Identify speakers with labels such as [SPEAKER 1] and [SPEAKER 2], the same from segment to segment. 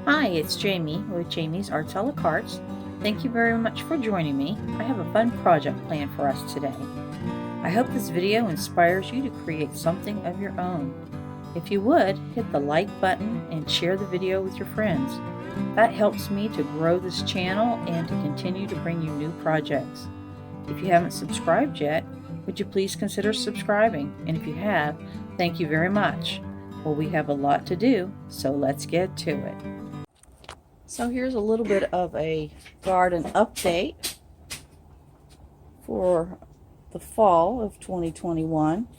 [SPEAKER 1] Hi, it's Jamie with JamiesArtsalaCartes. Thank you very much for joining me. I have a fun project planned for us today. I hope this video inspires you to create something of your own. If you would, hit the like button and share the video with your friends. That helps me to grow this channel and to continue to bring you new projects. If you haven't subscribed yet, would you please consider subscribing? And if you have, thank you very much. Well, we have a lot to do, so let's get to it. So here's a little bit of a garden update for the fall of 2021.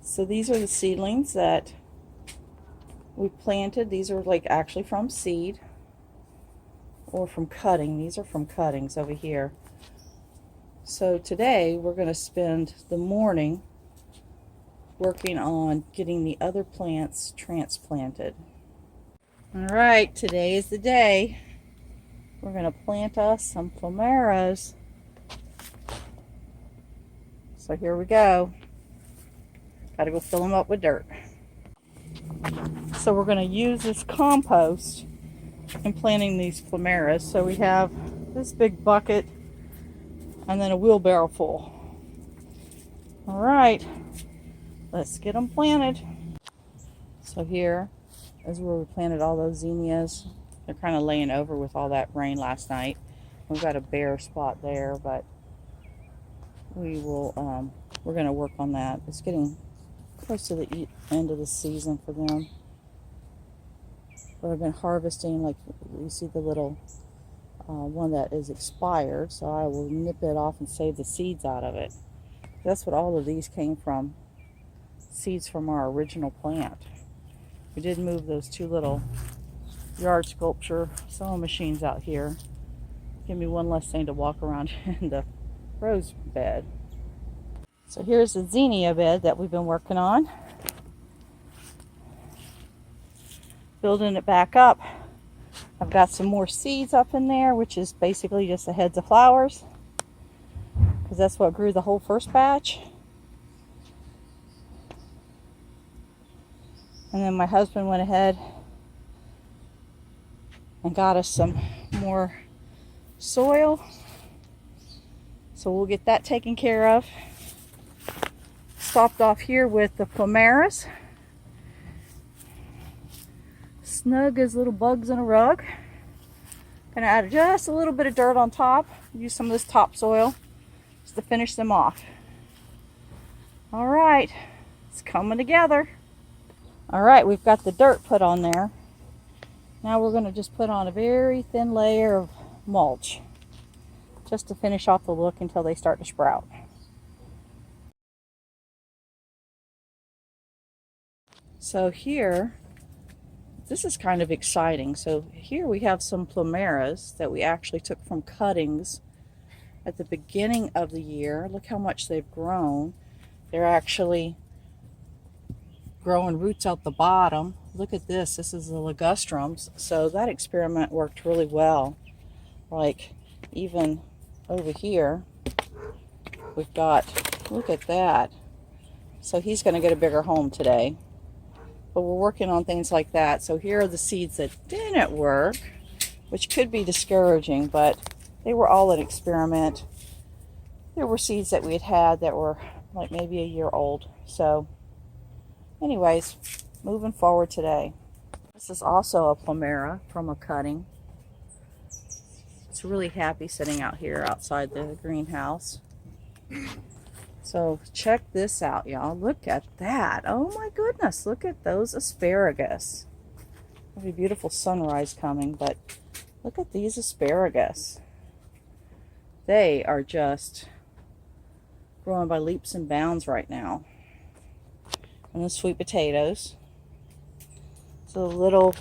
[SPEAKER 1] So these are the seedlings that we planted. These are like actually from seed or from cutting. These are from cuttings over here. So today we're going to spend the morning working on getting the other plants transplanted. All right, today is the day. We're going to plant us some plumeras. So here we go. Got to go fill them up with dirt. So we're going to use this compost in planting these plumeras. So we have this big bucket and then a wheelbarrow full. All right, let's get them planted. So here is where we planted all those zinnias. They're kind of laying over with all that rain last night. We've got a bare spot there, but we're going to work on that. It's getting close to the end of the season for them. But I've been harvesting, like you see the little one that is expired, so I will nip it off and save the seeds out of it. That's what all of these came from, seeds from our original plant. We did move those two little yard sculpture sewing machines out here. Give me one less thing to walk around in the rose bed. So here's the zinnia bed that we've been working on. Building it back up. I've got some more seeds up in there, which is basically just the heads of flowers, because that's what grew the whole first batch. And then my husband went ahead and got us some more soil. So we'll get that taken care of. Stopped off here with the plumeras. Snug as little bugs in a rug. Gonna add just a little bit of dirt on top. Use some of this topsoil just to finish them off. All right, it's coming together. All right, we've got the dirt put on there. Now we're gonna just put on a very thin layer of mulch just to finish off the look until they start to sprout. So here, this is kind of exciting. So here we have some plumeras that we actually took from cuttings at the beginning of the year. Look how much they've grown. They're actually growing roots out the bottom. Look at this. This is the ligustrums. So that experiment worked really well. Like even over here, we've got, look at that. So he's going to get a bigger home today. But we're working on things like that. So here are the seeds that didn't work, which could be discouraging, but they were all an experiment. There were seeds that we had that were like maybe a year old. So anyways, moving forward today. This is also a plumera from a cutting. It's really happy sitting out here outside the greenhouse. So check this out, y'all. Look at that. Oh my goodness, look at those asparagus. There'll be a beautiful sunrise coming, but look at these asparagus. They are just growing by leaps and bounds right now. And the sweet potatoes. So the little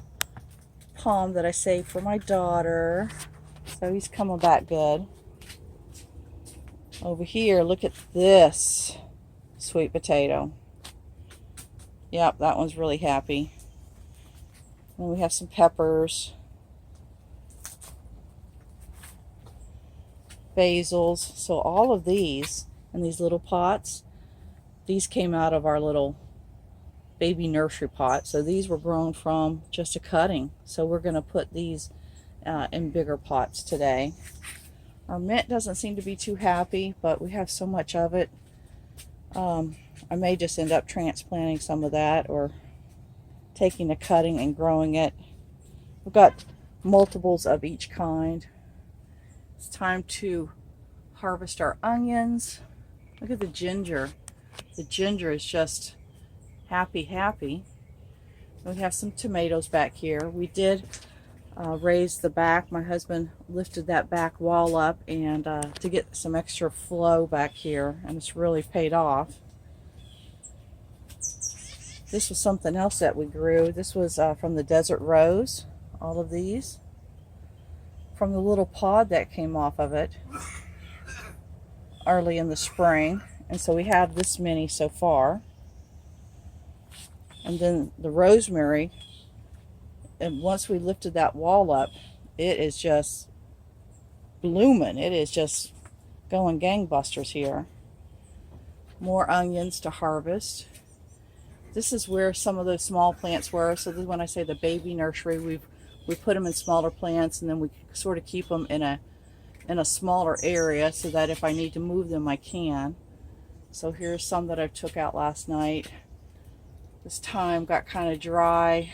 [SPEAKER 1] palm that I saved for my daughter. So he's coming back good. Over here, look at this sweet potato. Yep, that one's really happy. And we have some peppers, basils. So all of these in these little pots, these came out of our little baby nursery pot. So these were grown from just a cutting. So we're going to put these in bigger pots today. Our mint doesn't seem to be too happy, but we have so much of it. I may just end up transplanting some of that or taking a cutting and growing it. We've got multiples of each kind. It's time to harvest our onions. Look at the ginger. The ginger is just happy, happy. We have some tomatoes back here. We did raise the back. My husband lifted that back wall up and to get some extra flow back here, and it's really paid off. This was something else that we grew. This was from the desert rose. All of these from the little pod that came off of it early in the spring, and so we have this many so far. And then the rosemary, and once we lifted that wall up, it is just blooming. It is just going gangbusters here. More onions to harvest. This is where some of those small plants were. So this, when I say the baby nursery, we put them in smaller plants, and then we sort of keep them in a smaller area so that if I need to move them, I can. So here's some that I took out last night. This thyme got kind of dry,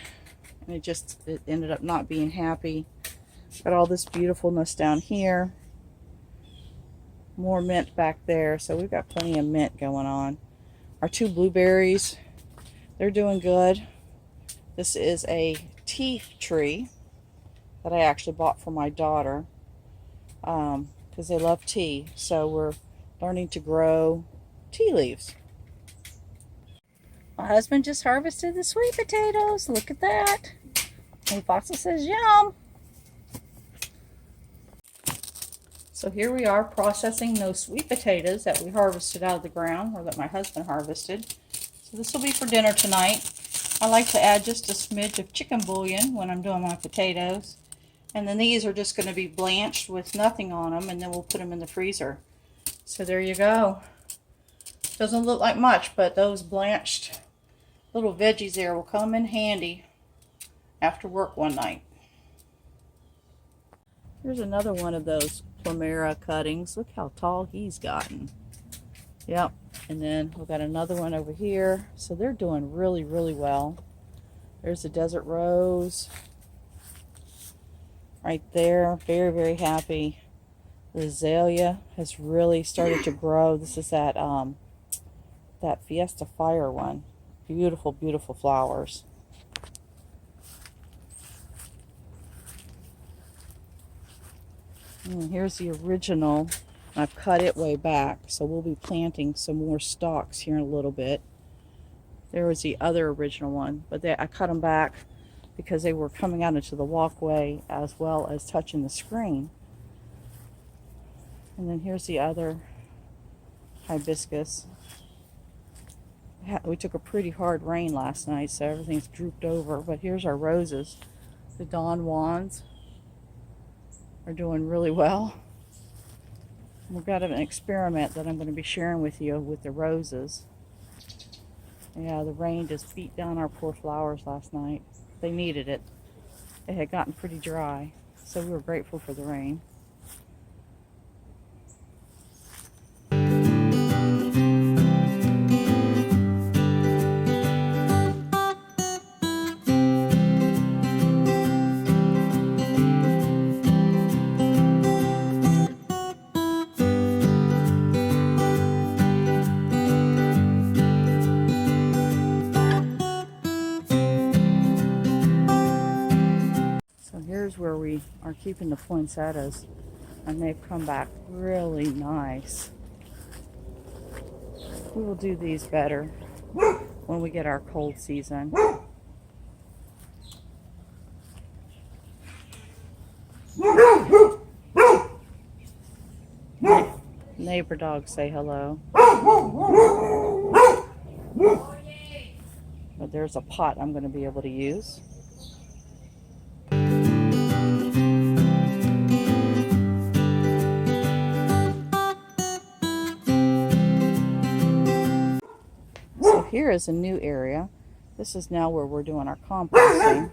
[SPEAKER 1] and it ended up not being happy. Got all this beautifulness down here. More mint back there, so we've got plenty of mint going on. Our 2 blueberries, they're doing good. This is a tea tree that I actually bought for my daughter because they love tea. So we're learning to grow tea leaves. My husband just harvested the sweet potatoes. Look at that. And Fossil says yum. So here we are processing those sweet potatoes that we harvested out of the ground, or that my husband harvested. So this will be for dinner tonight. I like to add just a smidge of chicken bouillon when I'm doing my potatoes. And then these are just going to be blanched with nothing on them, and then we'll put them in the freezer. So there you go. Doesn't look like much, but those blanched little veggies there will come in handy after work one night. Here's another one of those Plumera cuttings. Look how tall he's gotten. Yep. And then we've got another one over here. So they're doing really, really well. There's the desert rose right there. Very, very happy. The azalea has really started to grow. This is that Fiesta Fire one. Beautiful, beautiful flowers. And here's the original. I've cut it way back, so we'll be planting some more stalks here in a little bit. There was the other original one, but I cut them back because they were coming out into the walkway as well as touching the screen. And then here's the other hibiscus. We took a pretty hard rain last night, so everything's drooped over. But here's our roses. The Dawn Wands are doing really well. We've got an experiment that I'm going to be sharing with you with the roses. Yeah, the rain just beat down our poor flowers last night. They needed it. It had gotten pretty dry, so we were grateful for the rain. Here's where we are keeping the poinsettias, and they've come back really nice. We will do these better when we get our cold season. Neighbor dogs say hello. But there's a pot I'm going to be able to use. Here is a new area. This is now where we're doing our composting.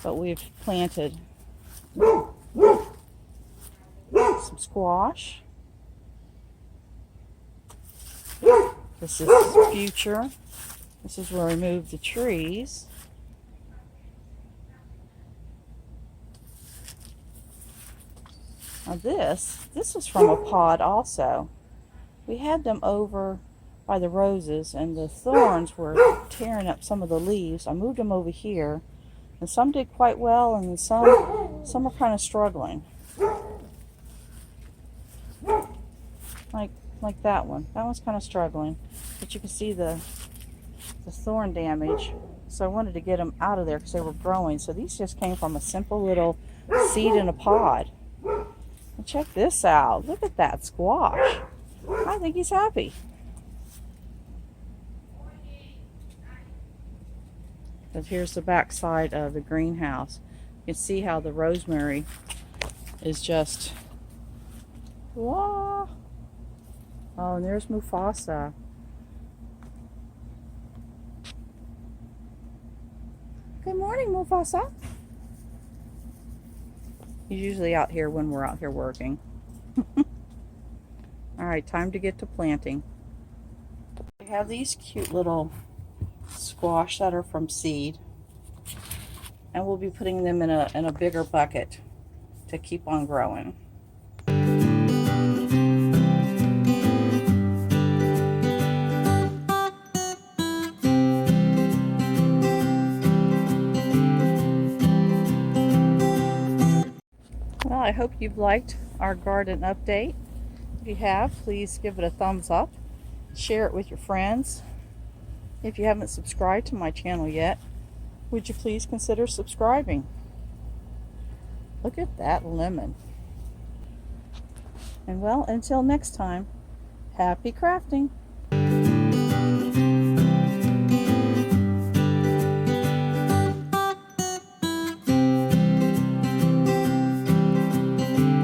[SPEAKER 1] But we've planted some squash. This is future. This is where we moved the trees. Now this is from a pod also. We had them over by the roses and the thorns were tearing up some of the leaves. I moved them over here, and some did quite well and some are kind of struggling. Like that one. That one's kind of struggling, but you can see the thorn damage. So I wanted to get them out of there because they were growing. So these just came from a simple little seed in a pod. And check this out. Look at that squash. I think he's happy. But here's the back side of the greenhouse. You can see how the rosemary is just, wow. Oh, and there's Mufasa. Good morning, Mufasa. He's usually out here when we're out here working. Alright, time to get to planting. We have these cute little squash that are from seed. And we'll be putting them in a bigger bucket to keep on growing. Well, I hope you've liked our garden update. If you have, please give it a thumbs up. Share it with your friends. If you haven't subscribed to my channel yet, would you please consider subscribing? Look at that lemon. And well, until next time, happy crafting.